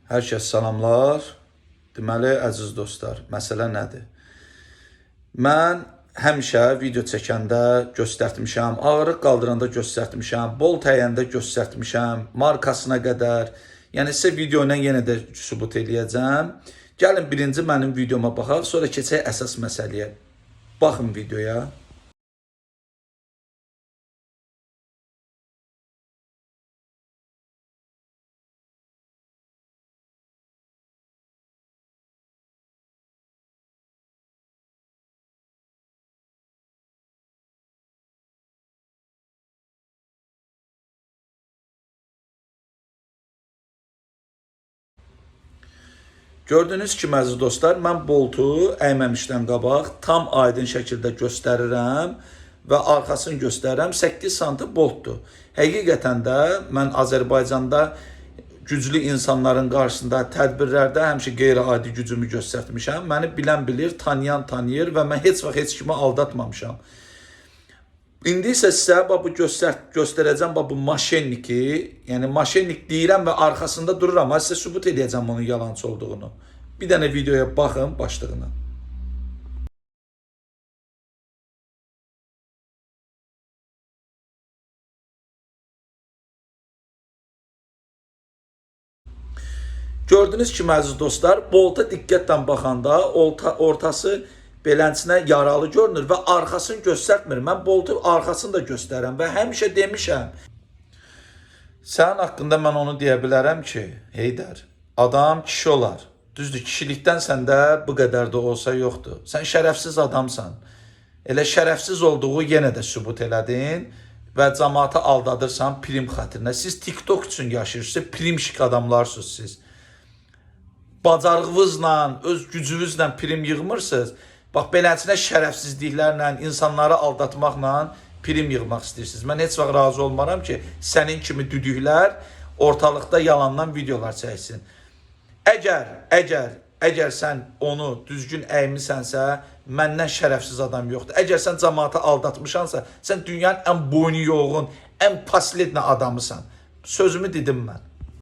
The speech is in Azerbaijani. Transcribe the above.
Hər kəs salamlar. Deməli, əziz dostlar, məsələ nədir? Mən həmişə video çəkəndə göstərtmişəm, ağırlıq qaldıranda göstərtmişəm, bolt əyəndə göstərtmişəm, markasına qədər. Yəni sizə video ilə yenə də sübut eləyəcəm. Gəlin birinci mənim videoma baxaq, sonra keçək əsas məsələyə. Baxın videoya. Gördüyünüz kimi əziz dostlar, mən boltu əyməmişdən qabaq tam aydın şəkildə göstərirəm və arxasını göstərirəm. 8 sm boltdur. Həqiqətən də mən Azərbaycanda güclü insanların qarşısında, tədbirlərdə həmişə qeyri-adi gücümü göstərmişəm. Məni bilən bilir, tanıyan tanıyır və mən heç vaxt heç kimi aldatmamışam. İndi isə sizə bu göstərəcəm bu maşenniki, yəni maşennik deyirəm və arxasında dururam. Sizə sübut edəcəm onun yalançı olduğunu. Bir dənə videoya baxın başlığına. Gördüyünüz kimi əziz dostlar, bolta diqqətlə baxanda ortası belənçinə yaralı görünür və arxasını göstərmir. Mən boltu arxasını da göstərəm və həmişə demişəm. Sənin haqqında mən onu deyə bilərəm ki, Heydər, adam kişi olar. Düzdür, kişilikdən səndə bu qədər də olsa yoxdur. Sən şərəfsiz adamsan. Elə şərəfsiz olduğu yenə də sübut elədin və cəmaatı aldadırsan prim xatirinə. Siz TikTok üçün yaşayırsınız, primşik adamlarsınız siz. Bacarığınızla, öz gücünüzlə prim yığmırsınız. Bax, beləsinə şərəfsizliklərlə, insanları aldatmaqla prim yığmaq istəyirsiniz. Mən heç vaxt razı olmaram ki, sənin kimi düdüklər ortalıqda yalandan videolar çəksin. Əgər sən onu düzgün əymisənsə, məndən şərəfsiz adam yoxdur. Əgər sən cəmaatı aldatmışansa, sən dünyanın ən boynu yoğun, ən pasledlə adamısan. Sözümü dedim mən.